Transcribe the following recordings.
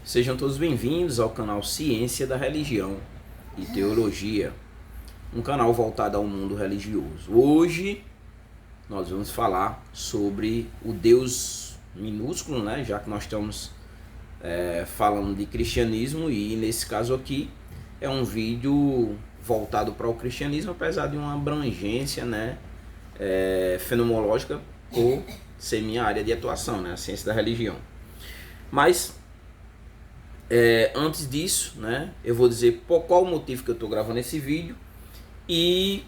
Sejam todos bem-vindos ao canal Ciência da Religião e Teologia, um canal voltado ao mundo religioso. Hoje nós vamos falar sobre o Deus minúsculo, né? Já que nós estamos falando de cristianismo, e nesse caso aqui é um vídeo voltado para o cristianismo, apesar de uma abrangência, né, fenomenológica, por ser minha área de atuação, né, a ciência da religião. Mas antes disso, né, eu vou dizer por qual motivo que eu estou gravando esse vídeo, e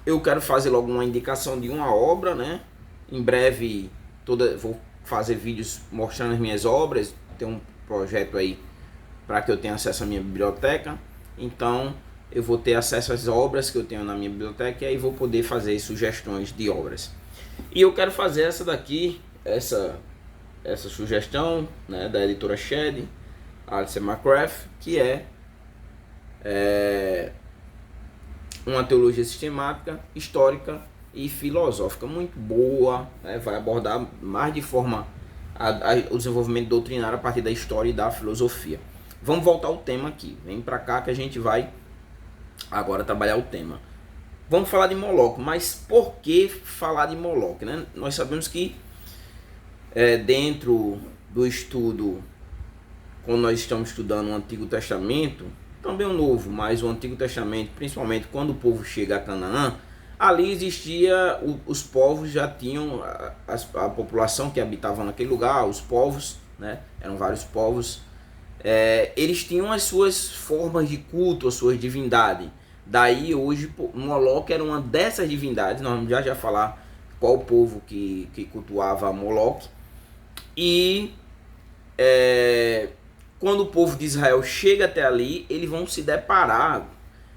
eu quero fazer logo uma indicação de uma obra, né. Em breve vou fazer vídeos mostrando as minhas obras. Tem um projeto aí para que eu tenha acesso à minha biblioteca, então eu vou ter acesso às obras que eu tenho na minha biblioteca, e aí vou poder fazer sugestões de obras. E eu quero fazer essa daqui, essa sugestão, né, da editora Shedd, Alistair McGrath, que é uma teologia sistemática, histórica e filosófica muito boa, né? Vai abordar mais de forma o desenvolvimento doutrinário a partir da história e da filosofia. Vamos voltar ao tema aqui, vem para cá que a gente vai agora trabalhar o tema. Vamos falar de Moloque, mas por que falar de Moloque, né? Nós sabemos que dentro do estudo, quando nós estamos estudando o Antigo Testamento, também o Novo, mas o Antigo Testamento, principalmente quando o povo chega a Canaã, ali existia, os povos já tinham, a população que habitava naquele lugar, os povos, né, eram vários povos, eles tinham as suas formas de culto, as suas divindades. Daí hoje Moloque era uma dessas divindades. Nós vamos já falar qual povo que cultuava Moloque. E quando o povo de Israel chega até ali, eles vão se deparar,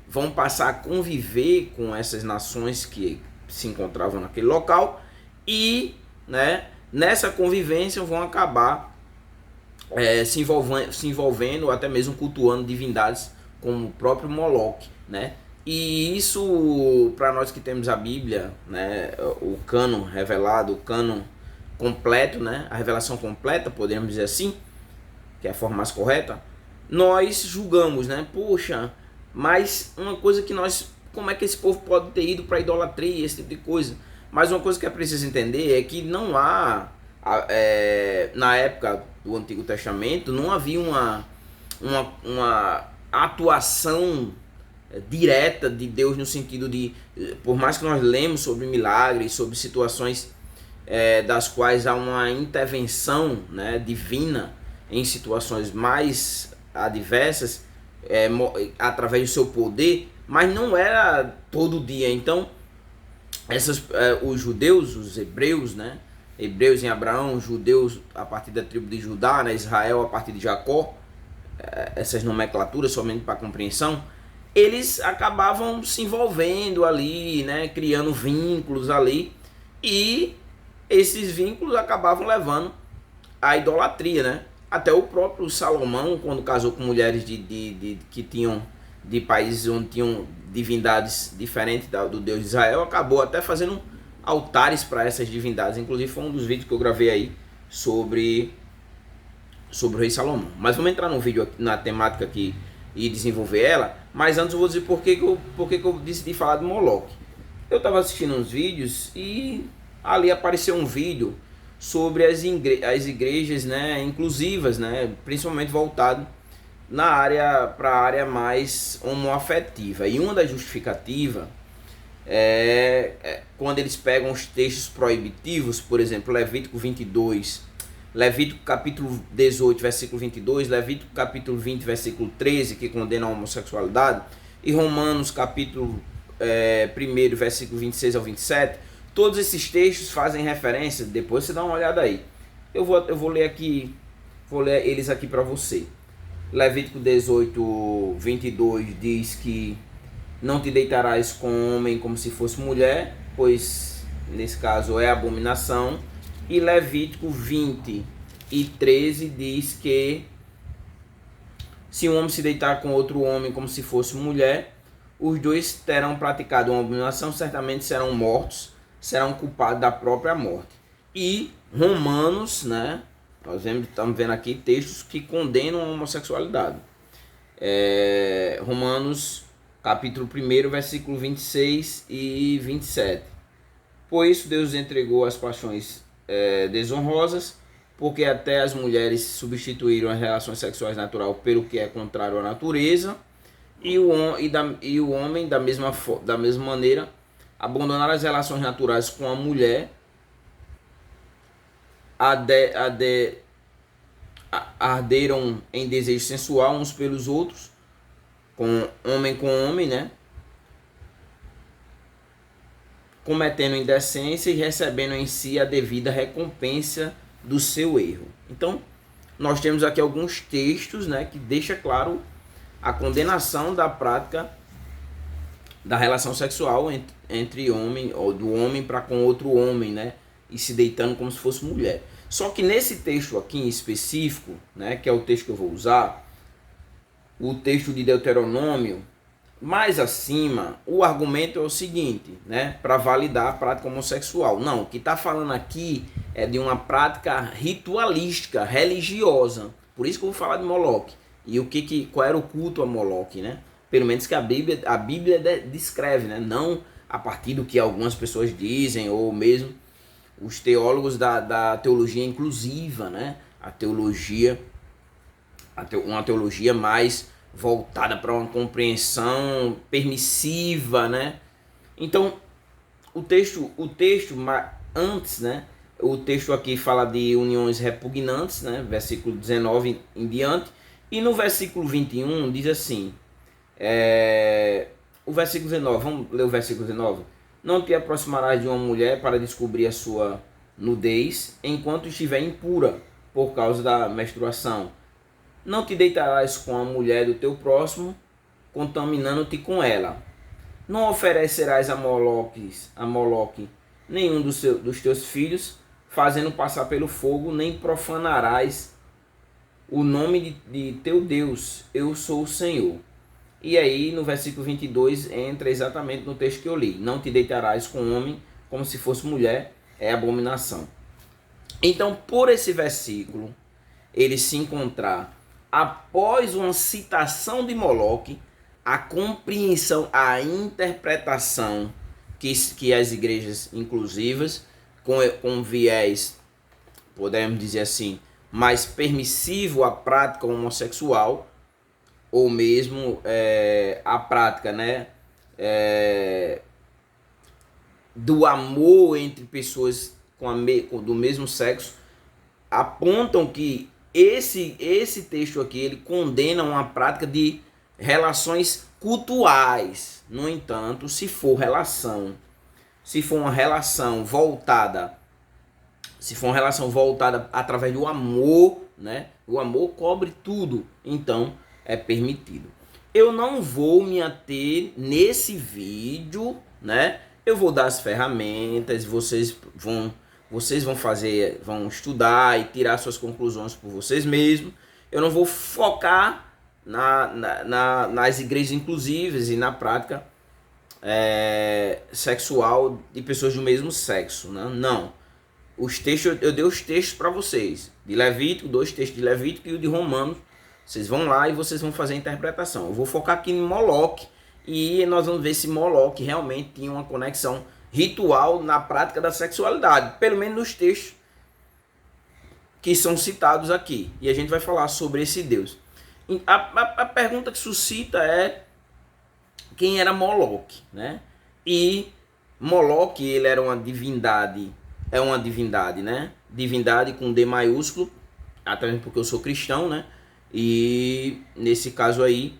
vão passar a conviver com essas nações que se encontravam naquele local, e, né, nessa convivência vão acabar se envolvendo, ou até mesmo cultuando divindades como o próprio Moloque, né? E isso, para nós que temos a Bíblia, né, o cânon revelado, o cânon completo, né, a revelação completa, podemos dizer assim, que é a forma mais correta, nós julgamos, né? Poxa, mas uma coisa que como é que esse povo pode ter ido para idolatria, esse tipo de coisa? Mas uma coisa que é preciso entender é que não há, na época do Antigo Testamento, não havia uma atuação direta de Deus, no sentido de, por mais que nós lemos sobre milagres, sobre situações das quais há uma intervenção, né, divina em situações mais adversas, através do seu poder, mas não era todo dia. Então os judeus, os hebreus, né, hebreus em Abraão, judeus a partir da tribo de Judá, né, Israel a partir de Jacó, essas nomenclaturas somente para compreensão, eles acabavam se envolvendo ali, né, criando vínculos ali, e esses vínculos acabavam levando à idolatria, né? Até o próprio Salomão, quando casou com mulheres que tinham de países onde tinham divindades diferentes do Deus de Israel, acabou até fazendo altares para essas divindades. Inclusive foi um dos vídeos que eu gravei aí sobre o rei Salomão. Mas vamos entrar no vídeo aqui, na temática aqui, e desenvolver ela. Mas antes eu vou dizer por que eu decidi falar de Moloque. Eu estava assistindo uns vídeos e ali apareceu um vídeo sobre as igrejas, né, inclusivas, né, principalmente voltado para a área mais homoafetiva. E uma das justificativas quando eles pegam os textos proibitivos, por exemplo, Levítico 22, Levítico capítulo 18, versículo 22, Levítico capítulo 20, versículo 13, que condena a homossexualidade, e Romanos capítulo 1, versículo 26 ao 27, todos esses textos fazem referência. Depois você dá uma olhada aí. Eu vou ler aqui, vou ler eles aqui para você. Levítico 18, 22 diz que não te deitarás com homem como se fosse mulher, pois nesse caso é abominação. E Levítico 20 e 13 diz que se um homem se deitar com outro homem como se fosse mulher, os dois terão praticado uma abominação, certamente serão mortos, serão culpados da própria morte. E Romanos, né, Estamos vendo aqui textos que condenam a homossexualidade. Romanos capítulo 1, versículo 26 e 27. Por isso Deus entregou as paixões desonrosas, porque até as mulheres substituíram as relações sexuais naturais pelo que é contrário à natureza, e o homem, da mesma maneira, abandonaram as relações naturais com a mulher, arderam em desejo sensual uns pelos outros, com homem, né? Cometendo indecência e recebendo em si a devida recompensa do seu erro. Então, nós temos aqui alguns textos, né, que deixa claro a condenação da prática da relação sexual entre homem, ou do homem para com outro homem, né, e se deitando como se fosse mulher. Só que nesse texto aqui em específico, né, que é o texto que eu vou usar, o texto de Deuteronômio, mais acima, o argumento é o seguinte, né, para validar a prática homossexual. Não, o que está falando aqui é de uma prática ritualística, religiosa. Por isso que eu vou falar de Moloque. E qual era o culto a Moloque, né? Pelo menos que a Bíblia descreve, né? Não a partir do que algumas pessoas dizem, ou mesmo os teólogos da teologia inclusiva, né? Uma teologia mais voltada para uma compreensão permissiva, né? Então, o texto antes, né? O texto aqui fala de uniões repugnantes, né? Versículo 19 em diante. E no versículo 21 diz assim, o versículo 19, vamos ler o versículo 19. Não te aproximarás de uma mulher para descobrir a sua nudez, enquanto estiver impura por causa da menstruação. Não te deitarás com a mulher do teu próximo, contaminando-te com ela. Não oferecerás a Moloque nenhum dos teus filhos, fazendo passar pelo fogo, nem profanarás o nome de teu Deus. Eu sou o Senhor. E aí, no versículo 22, entra exatamente no texto que eu li. Não te deitarás com homem como se fosse mulher, é abominação. Então, por esse versículo, ele se encontrar após uma citação de Moloque, a compreensão, a interpretação que as igrejas inclusivas, com viés, podemos dizer assim, mais permissivo à prática homossexual, ou mesmo a prática, né, do amor entre pessoas do mesmo sexo, apontam que esse texto aqui ele condena uma prática de relações cultuais. No entanto, se for uma relação voltada através do amor, né? O amor cobre tudo, então é permitido. Eu não vou me ater nesse vídeo, né? Eu vou dar as ferramentas, vocês vão estudar e tirar suas conclusões por vocês mesmos. Eu não vou focar nas igrejas inclusivas e na prática sexual de pessoas do mesmo sexo, né? Não. Eu dei os textos para vocês, de Levítico, 2 textos de Levítico e o de Romanos. Vocês vão lá e vocês vão fazer a interpretação. Eu vou focar aqui em Moloque e nós vamos ver se Moloque realmente tinha uma conexão ritual na prática da sexualidade, pelo menos nos textos que são citados aqui. E a gente vai falar sobre esse Deus. A pergunta que suscita é quem era Moloque, né? E Moloque, ele era uma divindade, né? Divindade com D maiúsculo, até mesmo porque eu sou cristão, né? E nesse caso aí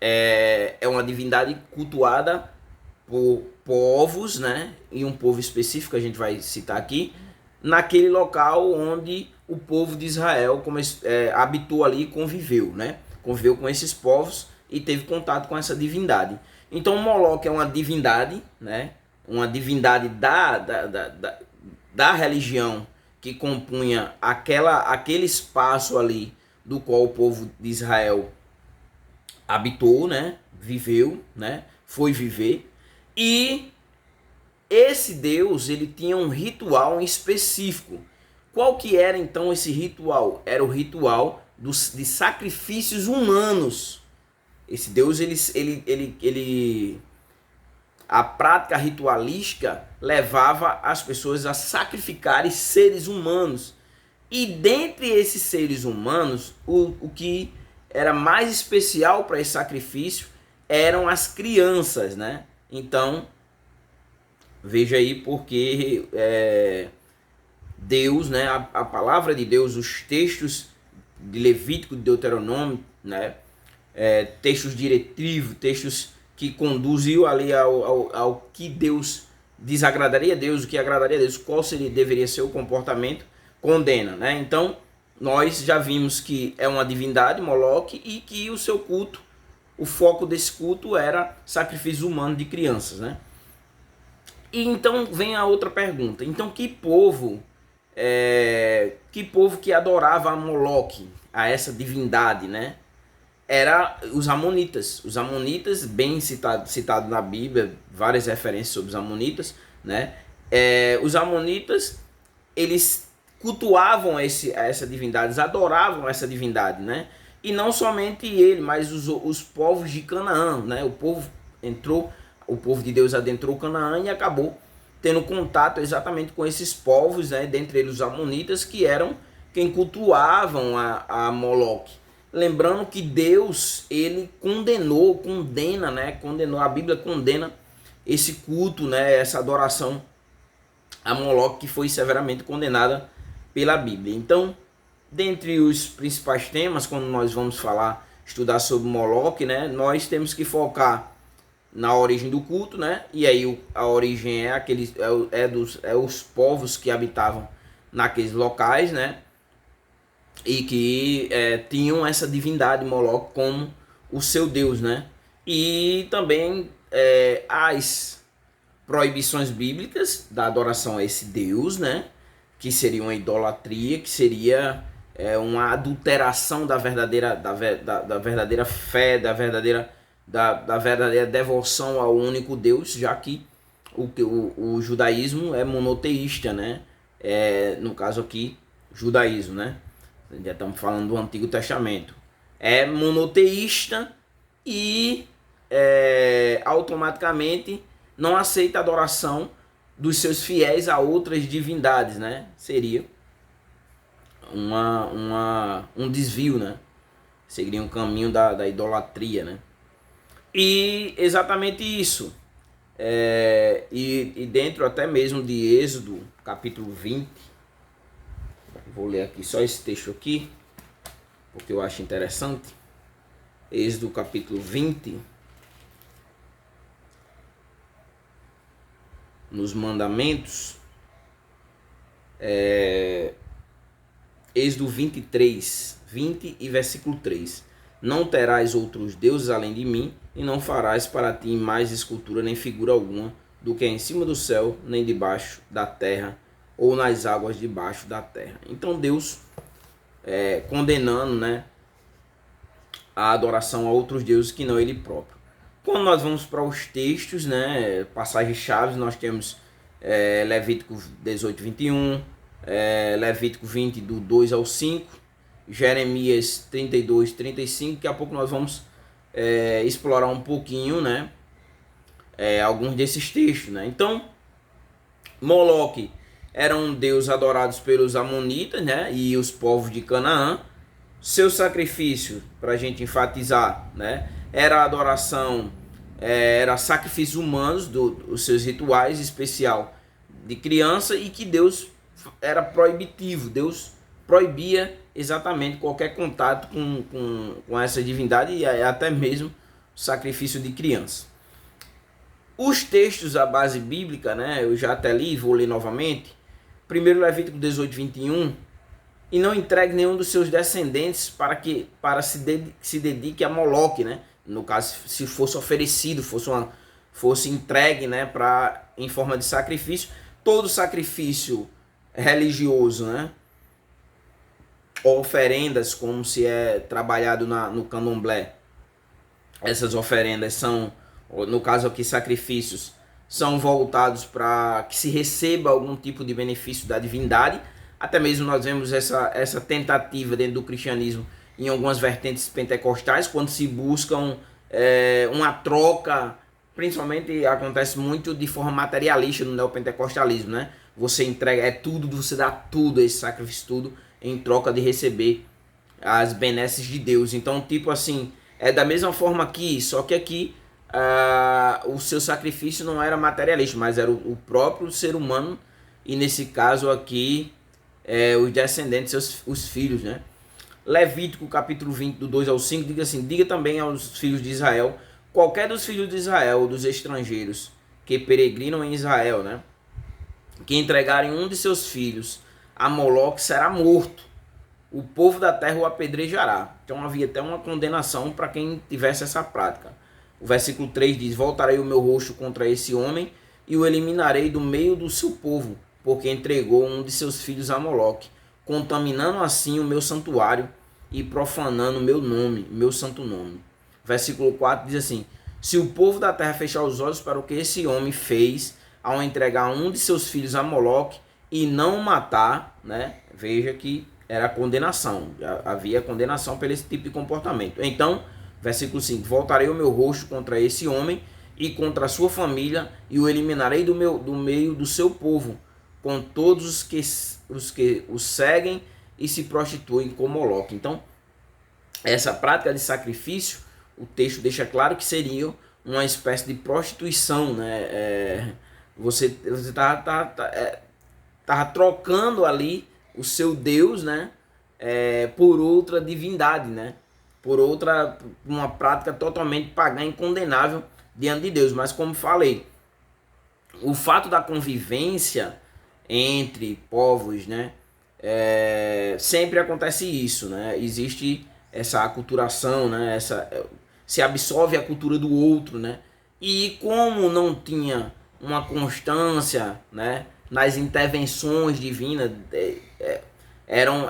é uma divindade cultuada por povos, né? E um povo específico a gente vai citar aqui, naquele local onde o povo de Israel habitou ali e conviveu, né? Conviveu com esses povos e teve contato com essa divindade. Então Moloque é uma divindade, né? Uma divindade da religião que compunha aquele espaço ali do qual o povo de Israel habitou, né? Viveu, né? Foi viver. E esse Deus, ele tinha um ritual específico. Qual que era então esse ritual? Era o ritual de sacrifícios humanos. Esse Deus, a prática ritualística levava as pessoas a sacrificarem seres humanos. E dentre esses seres humanos, o que era mais especial para esse sacrifício eram as crianças, né? Então, veja aí porque Deus, né, a palavra de Deus, os textos de Levítico, de Deuteronômio, né, textos diretivos, textos que conduziam ali ao que Deus desagradaria a Deus, o que agradaria a Deus, qual deveria ser o comportamento, condena, né? Então, nós já vimos que é uma divindade, Moloque, e que o seu culto, o foco desse culto era sacrifício humano de crianças, né? E então vem a outra pergunta. Então, que povo que adorava a Moloque, a essa divindade, né? Era os amonitas. Os amonitas, bem citado na Bíblia, várias referências sobre os amonitas, né? Os amonitas, eles cultuavam essa divindade, eles adoravam essa divindade, né? E não somente ele, mas os povos de Canaã, né? O povo de Deus adentrou Canaã e acabou tendo contato exatamente com esses povos, né? Dentre eles os amonitas, que eram quem cultuavam a Moloque. Lembrando que Deus, ele condena, né? A Bíblia condena esse culto, né? Essa adoração a Moloque, que foi severamente condenada pela Bíblia. Então, dentre os principais temas, quando nós vamos estudar sobre Moloque, né? Nós temos que focar na origem do culto, né? E aí a origem é os povos que habitavam naqueles locais, né? E que tinham essa divindade Moloque como o seu Deus, né? E também as proibições bíblicas da adoração a esse Deus, né? Que seria uma idolatria, que seria uma adulteração da verdadeira fé, da verdadeira devoção ao único Deus, já que o judaísmo é monoteísta, né? No caso aqui, judaísmo, né? Já estamos falando do Antigo Testamento. É monoteísta e automaticamente não aceita a adoração dos seus fiéis a outras divindades, né? Seria um desvio, né? Seria um caminho da idolatria, né? E exatamente isso. E dentro até mesmo de Êxodo, capítulo 20, vou ler aqui só esse texto aqui, porque eu acho interessante. Êxodo capítulo 20, nos mandamentos, Êxodo 23, 20 e versículo 3. Não terás outros deuses além de mim, e não farás para ti mais escultura nem figura alguma do que é em cima do céu, nem debaixo da terra, ou nas águas debaixo da terra. Então Deus condenando, né, a adoração a outros deuses que não ele próprio. Quando nós vamos para os textos, né, passagens chaves, nós temos Levítico 18, 21, Levítico 20, do 2 ao 5, Jeremias 32, 35. Daqui a pouco nós vamos explorar um pouquinho, né, alguns desses textos, né. Então, Moloque era um deus adorado pelos amonitas, né, e os povos de Canaã. Seu sacrifício, para a gente enfatizar, né, era a adoração, era sacrifícios humanos, dos seus rituais especial de criança, e que Deus era proibitivo. Deus proibia exatamente qualquer contato com essa divindade, e até mesmo o sacrifício de criança. Os textos da base bíblica, né, eu já até li, vou ler novamente. Primeiro Levítico 18, 21. E não entregue nenhum dos seus descendentes para se dedique a Moloque, né? No caso, se fosse oferecido, fosse entregue, né, em forma de sacrifício. Todo sacrifício religioso, né, oferendas, como se é trabalhado no candomblé, essas oferendas são, no caso aqui, sacrifícios, são voltados para que se receba algum tipo de benefício da divindade, Até mesmo nós vemos essa tentativa dentro do cristianismo em algumas vertentes pentecostais, quando se buscam uma troca, principalmente acontece muito de forma materialista no neopentecostalismo, né? Você entrega, você dá tudo, esse sacrifício tudo, em troca de receber as benesses de Deus. Então, tipo assim, é da mesma forma aqui, só que aqui o seu sacrifício não era materialista, mas era o próprio ser humano, e nesse caso aqui, os descendentes, os filhos, né? Levítico capítulo 20, do 2 ao 5, diga assim: diga também aos filhos de Israel, qualquer dos filhos de Israel, dos estrangeiros, que peregrinam em Israel, né? Que entregarem um de seus filhos a Moloque será morto. O povo da terra o apedrejará. Então havia até uma condenação para quem tivesse essa prática. O versículo 3 diz: voltarei o meu rosto contra esse homem e o eliminarei do meio do seu povo, porque entregou um de seus filhos a Moloque, contaminando assim o meu santuário e profanando o meu nome, meu santo nome. Versículo 4 diz assim: se o povo da terra fechar os olhos para o que esse homem fez ao entregar um de seus filhos a Moloque e não matar, né? Veja que era condenação, já havia condenação por esse tipo de comportamento. Então, versículo 5: voltarei o meu rosto contra esse homem e contra a sua família e o eliminarei do meio do seu povo, com todos os que o seguem e se prostituem com Moloque. Então, essa prática de sacrifício, o texto deixa claro que seria uma espécie de prostituição, né? Você tá trocando ali o seu Deus, né? Por outra divindade, né? Por uma prática totalmente pagã e condenável diante de Deus. Mas como falei, o fato da convivência entre povos, né? Sempre acontece isso, né? Existe essa aculturação, né? Se absorve a cultura do outro, né? E como não tinha uma constância, né, nas intervenções divinas, eram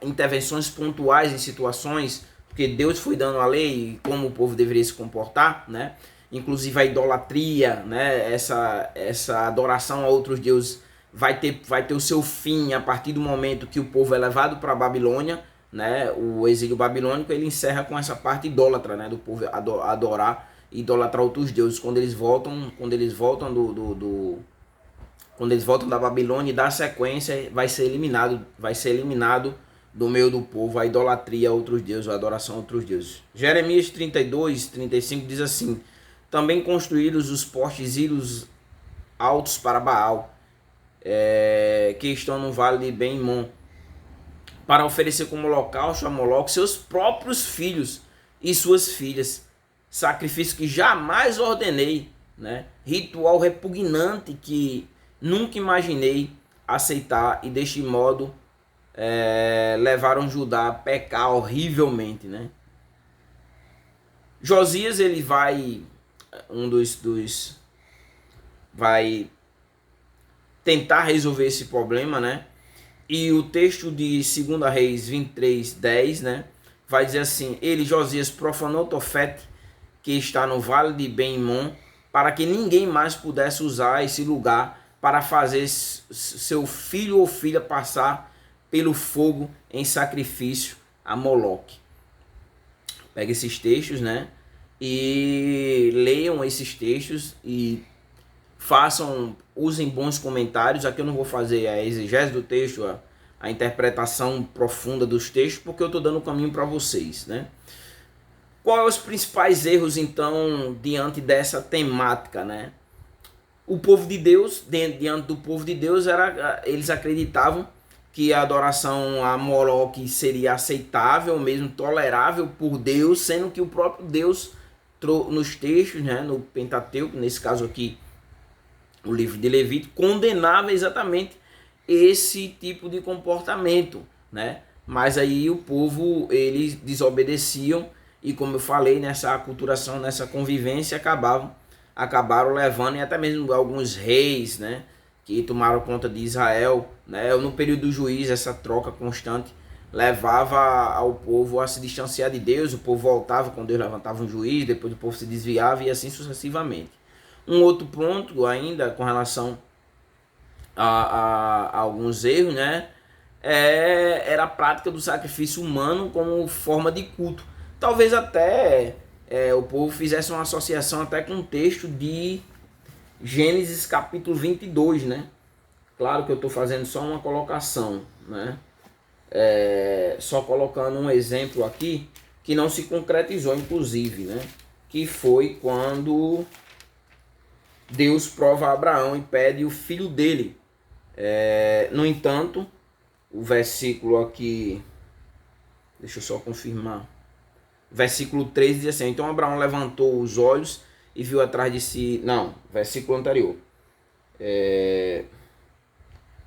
intervenções pontuais em situações, porque Deus foi dando a lei e como o povo deveria se comportar, né? Inclusive a idolatria, né? Essa adoração a outros deuses vai ter o seu fim a partir do momento que o povo é levado para a Babilônia, né? O exílio babilônico, ele encerra com essa parte idólatra, né? Do povo adorar e idolatrar outros deuses. Quando eles voltam da Babilônia e da sequência, vai ser eliminado do meio do povo a idolatria a outros deuses, a adoração a outros deuses. Jeremias 32, 35 diz assim: também construíram os postes ídolos altos para Baal, que estão no vale de Ben-Himom, para oferecer como holocausto a Moloque seus próprios filhos e suas filhas, sacrifício que jamais ordenei, né? Ritual repugnante que nunca imaginei aceitar, e deste modo levaram Judá a pecar horrivelmente, né? Josias, ele vai vai tentar resolver esse problema, né? E o texto de 2 Reis 23, 10, né? Vai dizer assim: ele, Josias, profanou Tofete, que está no vale de Ben-Himom, para que ninguém mais pudesse usar esse lugar para fazer seu filho ou filha passar pelo fogo em sacrifício a Moloque. Pega esses textos, né? E leiam esses textos e usem bons comentários. Aqui eu não vou fazer a exegese do texto, a interpretação profunda dos textos, porque eu estou dando o caminho para vocês, né? Quais são os principais erros, então, diante dessa temática, né? O povo de Deus, diante do povo de Deus, eles acreditavam que a adoração a Moloque seria aceitável, mesmo tolerável por Deus, sendo que o próprio Deus, nos textos, né, no Pentateuco, nesse caso aqui, o livro de Levítico, condenava exatamente esse tipo de comportamento, né? Mas aí o povo, eles desobedeciam e, como eu falei, nessa aculturação, nessa convivência, acabaram levando, e até mesmo alguns reis, né, que tomaram conta de Israel, né? No período do juiz, essa troca constante levava ao povo a se distanciar de Deus. O povo voltava quando Deus levantava um juiz, depois o povo se desviava e assim sucessivamente. Um outro ponto ainda com relação a alguns erros, né? Era a prática do sacrifício humano como forma de culto. Talvez até o povo fizesse uma associação até com o texto de Gênesis capítulo 22, né? Claro que eu estou fazendo só uma colocação, né? Só colocando um exemplo aqui que não se concretizou, inclusive, né? Que foi quando Deus prova a Abraão e pede o filho dele. No entanto, o versículo aqui, deixa eu só confirmar. Versículo 3 diz assim: então Abraão levantou os olhos e viu atrás de si. Não, versículo anterior.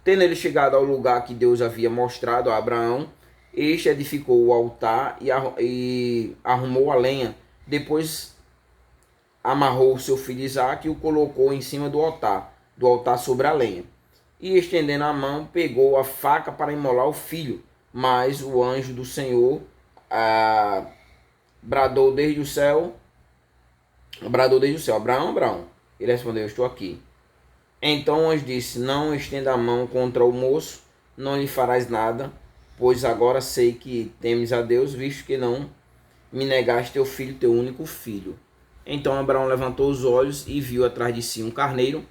Tendo ele chegado ao lugar que Deus havia mostrado a Abraão, este edificou o altar e arrumou a lenha. Depois amarrou o seu filho Isaque e o colocou em cima do altar sobre a lenha. E estendendo a mão, pegou a faca para imolar o filho. Mas o anjo do Senhor bradou desde o céu, Abraão, Abraão. Ele respondeu: estou aqui. Então o anjo disse: não estenda a mão contra o moço, não lhe farás nada, pois agora sei que temes a Deus, visto que não me negaste teu filho, teu único filho. Então Abraão levantou os olhos e viu atrás de si um carneiro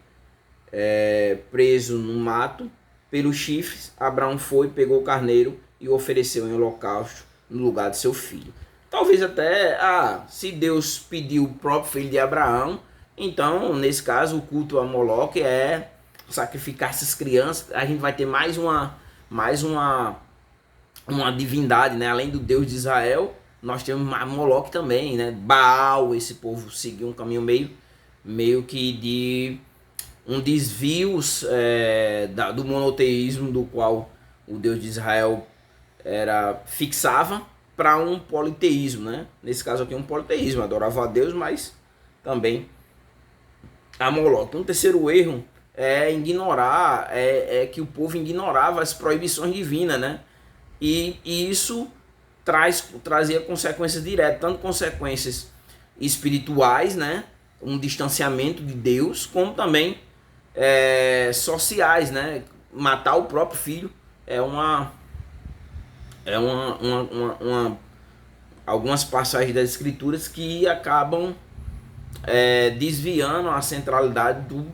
preso no mato pelos chifres. Abraão foi, pegou o carneiro e o ofereceu em holocausto no lugar de seu filho. Talvez até, se Deus pediu o próprio filho de Abraão, então nesse caso o culto a Moloque é sacrificar essas crianças. A gente vai ter mais uma divindade, né? Além do Deus de Israel, nós temos Moloque também, né? Baal. Esse povo seguiu um caminho meio que de um desvio do monoteísmo do qual o Deus de Israel fixava, para um politeísmo, né? Nesse caso aqui um politeísmo, adorava a Deus, mas também a Moloque. Um terceiro erro é ignorar, que o povo ignorava as proibições divinas, né? E isso trazia consequências diretas, tanto consequências espirituais, né? Um distanciamento de Deus, como também sociais, né? Matar o próprio filho algumas passagens das escrituras que acabam desviando a centralidade do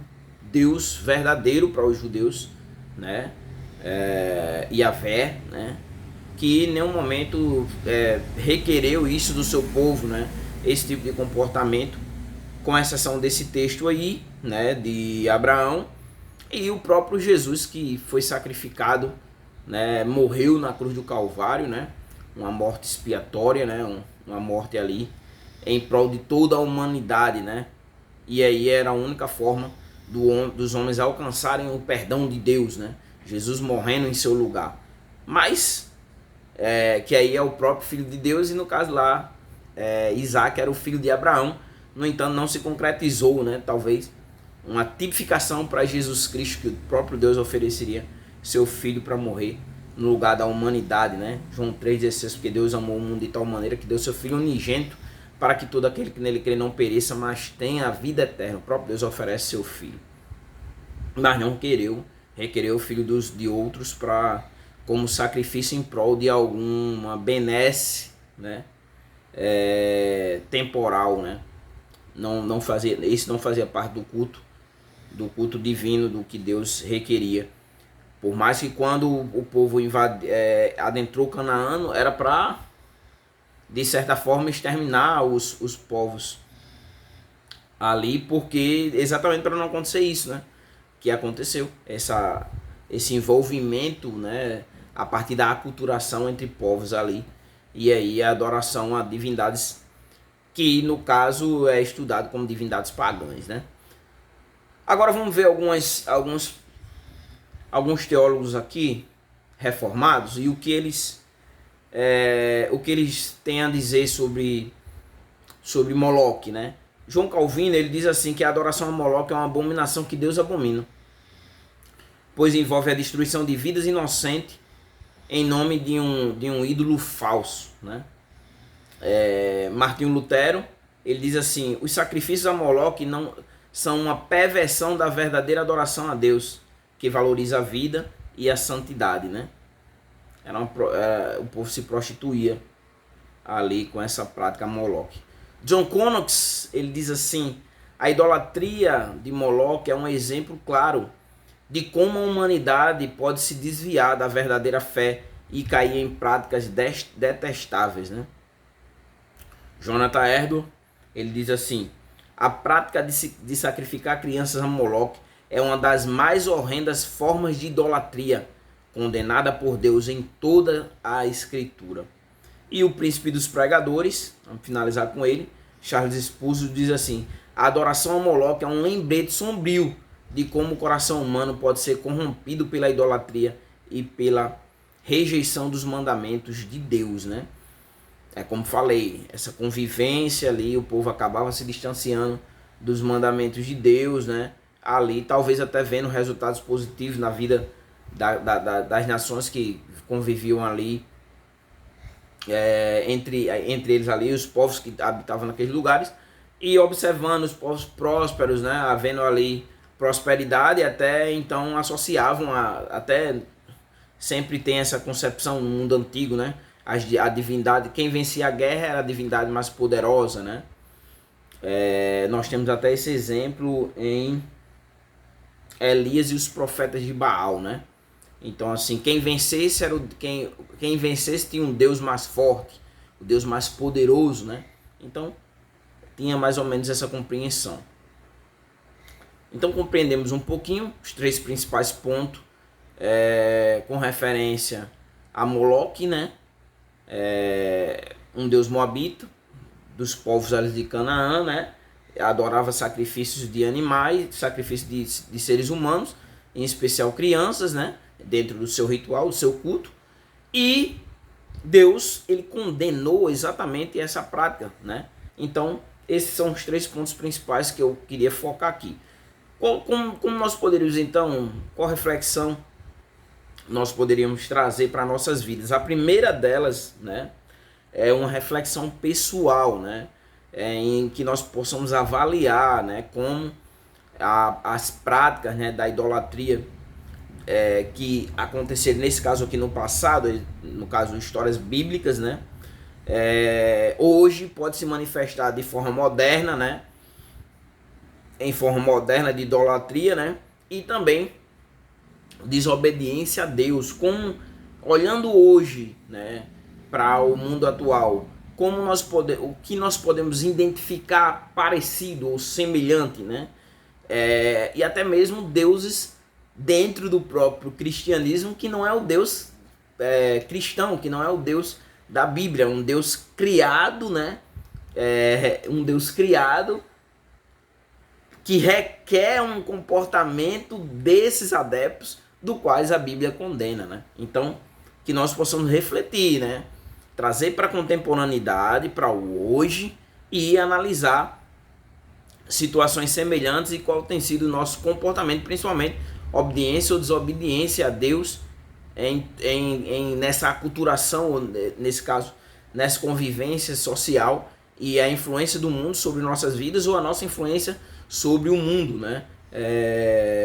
Deus verdadeiro para os judeus, né? Yahvé, né? Que em nenhum momento requereu isso do seu povo, né? Esse tipo de comportamento, com exceção desse texto aí, né? De Abraão e o próprio Jesus, que foi sacrificado, né? Morreu na cruz do Calvário, né? Uma morte expiatória, né? Uma morte ali em prol de toda a humanidade, né? E aí era a única forma dos homens alcançarem o perdão de Deus, né? Jesus morrendo em seu lugar. Mas que aí é o próprio filho de Deus, e no caso lá Isaac era o filho de Abraão. No entanto, não se concretizou, né? Talvez uma tipificação para Jesus Cristo, que o próprio Deus ofereceria seu filho para morrer no lugar da humanidade, né? João 3,16, porque Deus amou o mundo de tal maneira que deu seu filho unigênito, para que todo aquele que nele crê não pereça, mas tenha a vida eterna. O próprio Deus oferece seu filho, mas não requereu o filho de outros como sacrifício em prol de alguma benesse, né? Temporal, né? Esse não fazia parte do culto divino, do que Deus requeria. Por mais que quando o povo adentrou Canaã, era para, de certa forma, exterminar os povos ali, porque exatamente para não acontecer isso, né? Que aconteceu, esse envolvimento, né? A partir da aculturação entre povos ali, e aí a adoração a divindades que no caso é estudado como divindades pagãs, né? Agora vamos ver alguns teólogos aqui reformados e o que eles têm a dizer sobre Moloque, né? João Calvino, ele diz assim que a adoração a Moloque é uma abominação que Deus abomina, pois envolve a destruição de vidas inocentes em nome de um ídolo falso, né? Martinho Lutero, ele diz assim: os sacrifícios a Moloque não são uma perversão da verdadeira adoração a Deus, porque valoriza a vida e a santidade, né? O povo se prostituía ali com essa prática Moloque. John Connox, ele diz assim: a idolatria de Moloque é um exemplo claro de como a humanidade pode se desviar da verdadeira fé e cair em práticas detestáveis, né? Jonathan Erdo, ele diz assim: a prática de sacrificar crianças a Moloque é uma das mais horrendas formas de idolatria, condenada por Deus em toda a Escritura. E o príncipe dos pregadores, vamos finalizar com ele, Charles Spurgeon, diz assim: a adoração a Moloque é um lembrete sombrio de como o coração humano pode ser corrompido pela idolatria e pela rejeição dos mandamentos de Deus, né? É como falei, essa convivência ali, o povo acabava se distanciando dos mandamentos de Deus, né? Ali, talvez até vendo resultados positivos na vida das nações que conviviam ali, entre eles ali, os povos que habitavam naqueles lugares, e observando os povos prósperos, né? Havendo ali prosperidade, até então associavam até sempre tem essa concepção no mundo antigo, né? A divindade, quem vencia a guerra era a divindade mais poderosa, né? Nós temos até esse exemplo em Elias e os profetas de Baal, né? Então, assim, quem vencesse quem vencesse tinha um Deus mais forte, o Deus mais poderoso, né? Então, tinha mais ou menos essa compreensão. Então, compreendemos um pouquinho os 3 principais pontos com referência a Moloque, né? Um deus moabita dos povos ali de Canaã, né? Adorava sacrifícios de animais, sacrifícios de seres humanos, em especial crianças, né? Dentro do seu ritual, do seu culto. E Deus, ele condenou exatamente essa prática, né? Então, esses são os 3 pontos principais que eu queria focar aqui. Como nós poderíamos, então, qual reflexão nós poderíamos trazer para nossas vidas? A primeira delas, né, é uma reflexão pessoal, né, em que nós possamos avaliar, né, como as práticas, né, da idolatria que aconteceram nesse caso aqui no passado, no caso histórias bíblicas, né, hoje pode se manifestar de forma moderna, né, em forma moderna de idolatria, né, e também desobediência a Deus. Como, olhando hoje, né, para o mundo atual, o que nós podemos identificar parecido ou semelhante, né, e até mesmo deuses dentro do próprio cristianismo que não é o Deus cristão, que não é o Deus da Bíblia, um Deus criado, né, um Deus criado que requer um comportamento desses adeptos, do quais a Bíblia condena, né? Então, que nós possamos refletir, né? Trazer para a contemporaneidade, para o hoje, e analisar situações semelhantes e qual tem sido o nosso comportamento, principalmente obediência ou desobediência a Deus nessa aculturação, nesse caso, nessa convivência social, e a influência do mundo sobre nossas vidas ou a nossa influência sobre o mundo, né?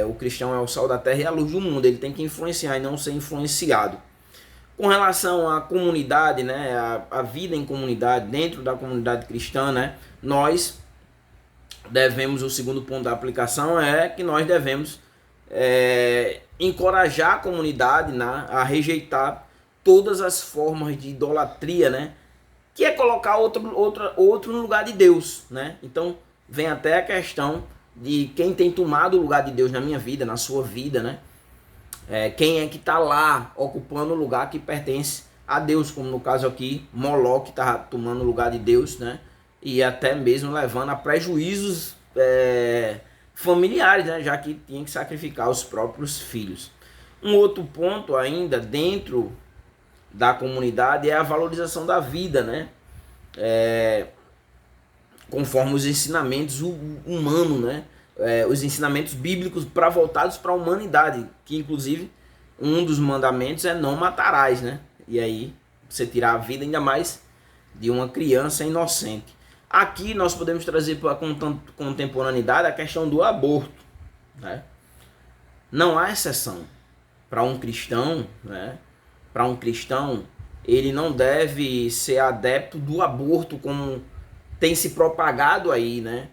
O cristão é o sal da terra e a luz do mundo, ele tem que influenciar e não ser influenciado. Com relação à comunidade, né, a vida em comunidade, dentro da comunidade cristã, né, nós devemos, o segundo ponto da aplicação é que nós devemos encorajar a comunidade, né, a rejeitar todas as formas de idolatria, né, que é colocar outro no lugar de Deus, né? Então vem até a questão de quem tem tomado o lugar de Deus na minha vida, na sua vida, né? Quem é que está lá ocupando o lugar que pertence a Deus, como no caso aqui, Moloque está tomando o lugar de Deus, né? E até mesmo levando a prejuízos familiares, né? Já que tinha que sacrificar os próprios filhos. Um outro ponto ainda dentro da comunidade é a valorização da vida, né? Conforme os ensinamentos humanos, né? Os ensinamentos bíblicos voltados para a humanidade, que inclusive um dos mandamentos é não matarás, né? E aí você tirar a vida ainda mais de uma criança inocente. Aqui nós podemos trazer para a contemporaneidade a questão do aborto, né? não há exceção. Para um cristão, né? Para um cristão, ele não deve ser adepto do aborto como tem se propagado aí, né?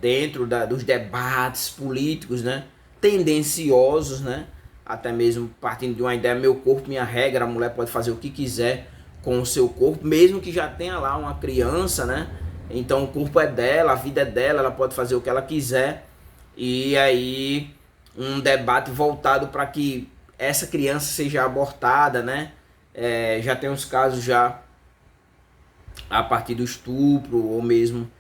Dentro dos debates políticos, né? Tendenciosos, né? Até mesmo partindo de uma ideia, meu corpo, minha regra, a mulher pode fazer o que quiser com o seu corpo, mesmo que já tenha lá uma criança, né? Então o corpo é dela, a vida é dela, ela pode fazer o que ela quiser. E aí um debate voltado para que essa criança seja abortada, né? Já tem uns casos já a partir do estupro, ou mesmo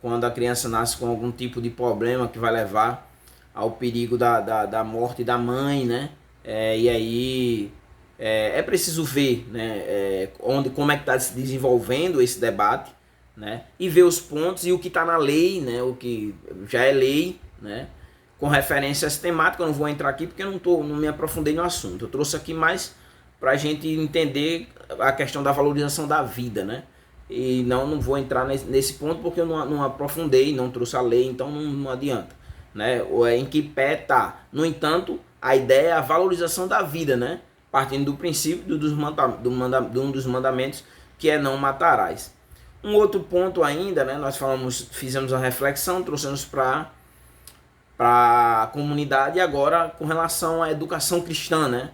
quando a criança nasce com algum tipo de problema que vai levar ao perigo da morte da mãe, né? E aí é preciso ver, né? Como é que está se desenvolvendo esse debate, né? E ver os pontos e o que está na lei, né? O que já é lei, né? Com referência a essa temática, eu não vou entrar aqui porque eu não me aprofundei no assunto. Eu trouxe aqui mais para a gente entender a questão da valorização da vida, né? E não vou entrar nesse ponto porque eu não aprofundei, não trouxe a lei, então não adianta, né? Em que pé tá. No entanto, a ideia é a valorização da vida, né? Partindo do princípio de um dos mandamentos, que é não matarás. Um outro ponto ainda, né? Nós fizemos uma reflexão, trouxemos para a comunidade, e agora com relação à educação cristã, né?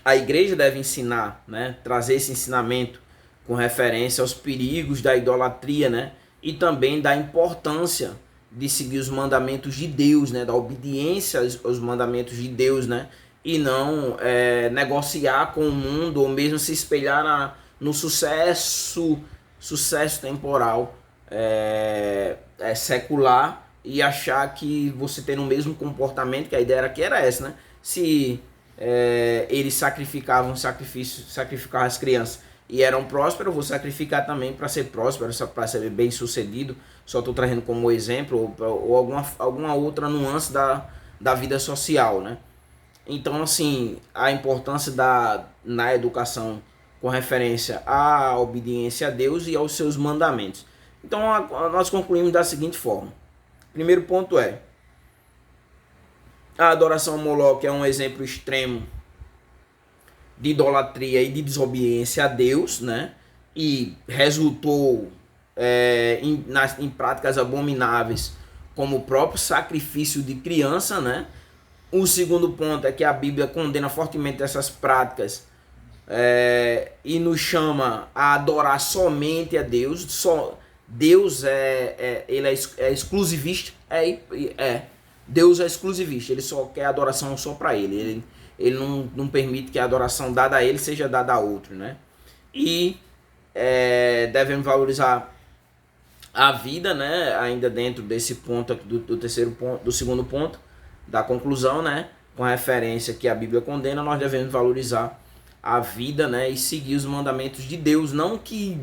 A igreja deve ensinar, né? Trazer esse ensinamento com referência aos perigos da idolatria, né? E também da importância de seguir os mandamentos de Deus, né? Da obediência aos mandamentos de Deus, né? E não negociar com o mundo ou mesmo se espelhar no sucesso temporal secular e achar que você tem o mesmo comportamento, que a ideia aqui era essa, né? Se eles sacrificavam as crianças e eram prósperos, eu vou sacrificar também para ser próspero, para ser bem sucedido. Só estou trazendo como exemplo ou alguma outra nuance da vida social, né? Então, assim, a importância na educação com referência à obediência a Deus e aos seus mandamentos. Então, nós concluímos da seguinte forma. Primeiro ponto é: a adoração a Moloque é um exemplo extremo de idolatria e de desobediência a Deus, né? E resultou em práticas abomináveis, como o próprio sacrifício de criança, né? O segundo ponto é que a Bíblia condena fortemente essas práticas e nos chama a adorar somente a Deus. Deus ele é exclusivista. Deus é exclusivista. Ele só quer adoração só para ele. Ele não permite que a adoração dada a ele seja dada a outro, né? E devemos valorizar a vida, né? Ainda dentro desse ponto do terceiro ponto, do segundo ponto da conclusão, né? Com a referência que a Bíblia condena, nós devemos valorizar a vida, né? E seguir os mandamentos de Deus. Não que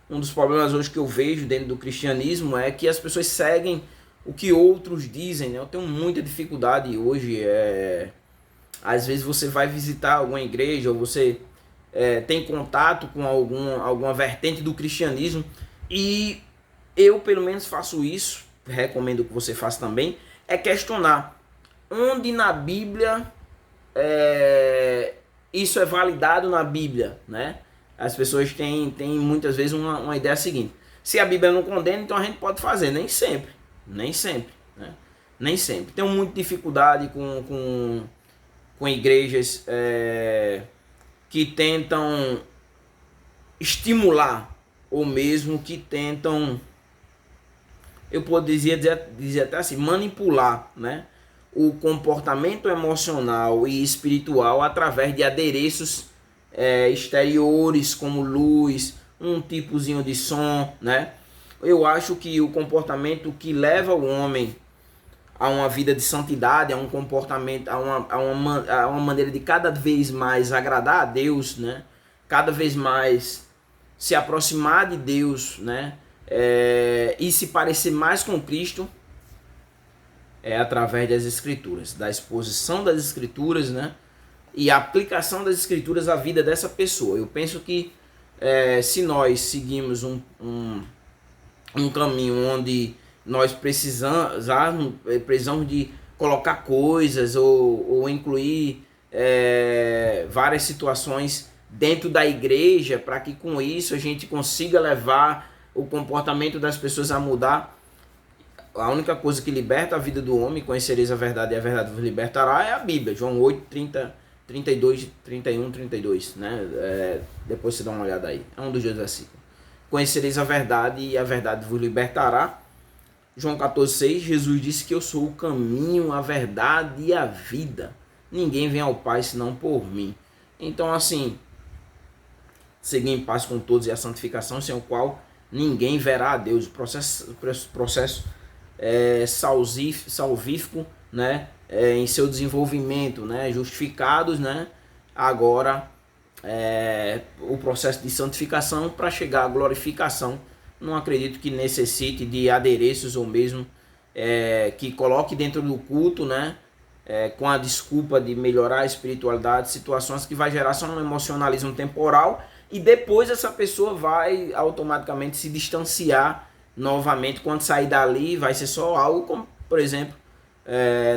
um dos problemas hoje que eu vejo dentro do cristianismo é que as pessoas seguem o que outros dizem, né? Eu tenho muita dificuldade hoje. Às vezes você vai visitar alguma igreja ou você tem contato com alguma vertente do cristianismo, e eu pelo menos faço isso, recomendo que você faça também, é questionar onde na Bíblia isso é validado na Bíblia, né? As pessoas têm muitas vezes uma ideia seguinte: se a Bíblia não condena, então a gente pode fazer. Nem sempre, né? Nem sempre. Tenho muita dificuldade com igrejas que tentam estimular, ou mesmo que tentam, eu poderia dizer até assim, manipular, né, o comportamento emocional e espiritual através de adereços exteriores, como luz, um tipozinho de som, né? Eu acho que o comportamento que leva o homem a uma vida de santidade, a um comportamento, a uma maneira de cada vez mais agradar a Deus, né? Cada vez mais se aproximar de Deus, né? E se parecer mais com Cristo, através das Escrituras, da exposição das Escrituras, né? E a aplicação das Escrituras à vida dessa pessoa. Eu penso que se nós seguimos um caminho onde nós precisamos de colocar coisas ou incluir várias situações dentro da igreja para que com isso a gente consiga levar o comportamento das pessoas a mudar. A única coisa que liberta a vida do homem, conhecereis a verdade e a verdade vos libertará, é a Bíblia. João 8, 30, 32, 31, 32, né? Depois você dá uma olhada aí. É um dos dois versículos. Conhecereis a verdade e a verdade vos libertará. João 14, 6, Jesus disse que eu sou o caminho, a verdade e a vida. Ninguém vem ao Pai senão por mim. Então, assim, seguir em paz com todos e a santificação, sem o qual ninguém verá a Deus. O processo salvífico, né? Em seu desenvolvimento, né? Justificados, né? Agora, o processo de santificação para chegar à glorificação. Não acredito que necessite de adereços ou mesmo que coloque dentro do culto, né? Com a desculpa de melhorar a espiritualidade, situações que vai gerar só um emocionalismo temporal e depois essa pessoa vai automaticamente se distanciar novamente. Quando sair dali vai ser só algo como, por exemplo,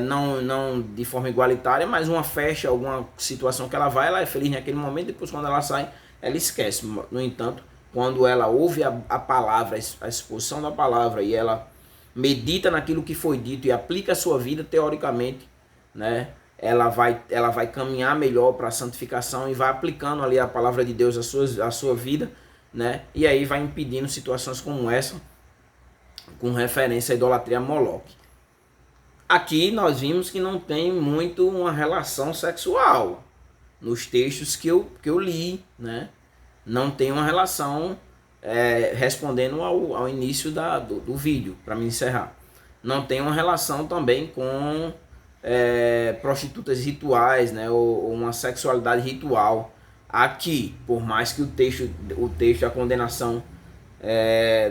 não de forma igualitária, mas uma festa, alguma situação que ela é feliz naquele momento, depois quando ela sai, ela esquece. No entanto, quando ela ouve a palavra, a exposição da palavra e ela medita naquilo que foi dito e aplica a sua vida, teoricamente, né, ela vai caminhar melhor para a santificação e vai aplicando ali a palavra de Deus à sua vida, né, e aí vai impedindo situações como essa, com referência à idolatria a Moloque. Aqui nós vimos que não tem muito uma relação sexual nos textos que eu li, né? Não tem uma relação, respondendo ao início do vídeo, para me encerrar. Não tem uma relação também com prostitutas rituais, né? Ou uma sexualidade ritual. Aqui, por mais que o texto a condenação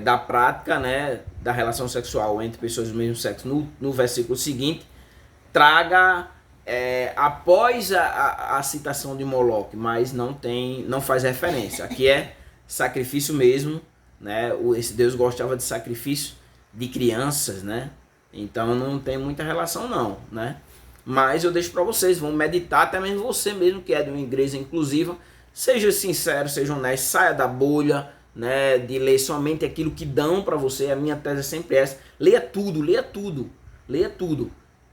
da prática, né, da relação sexual entre pessoas do mesmo sexo no versículo seguinte, traga após a citação de Moloque, mas não faz referência. Aqui é sacrifício mesmo, né? Esse Deus gostava de sacrifício de crianças, né? Então não tem muita relação não, né? Mas eu deixo para vocês, vão meditar, até mesmo você mesmo que é de uma igreja inclusiva, seja sincero, seja honesto, saia da bolha, né, de ler somente aquilo que dão para você. A minha tese é sempre essa: leia tudo.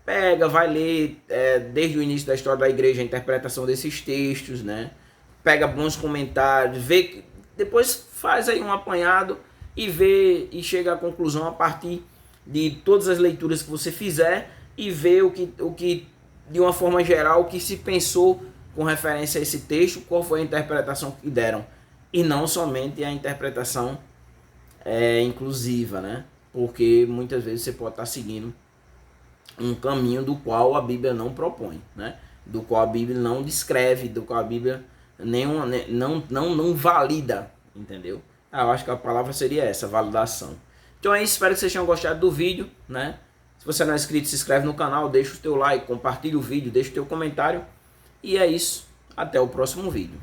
Pega, vai ler desde o início da história da igreja a interpretação desses textos, né? Pega bons comentários, vê, depois faz aí um apanhado e vê e chega à conclusão a partir de todas as leituras que você fizer e vê o que de uma forma geral, o que se pensou com referência a esse texto, qual foi a interpretação que deram, e não somente a interpretação inclusiva, né? Porque muitas vezes você pode estar seguindo um caminho do qual a Bíblia não propõe, né? Do qual a Bíblia não descreve, do qual a Bíblia não valida, entendeu? Eu acho que a palavra seria essa, validação. Então é isso, espero que vocês tenham gostado do vídeo, né? Se você não é inscrito, se inscreve no canal, deixa o teu like, compartilha o vídeo, deixa o teu comentário. E é isso, até o próximo vídeo.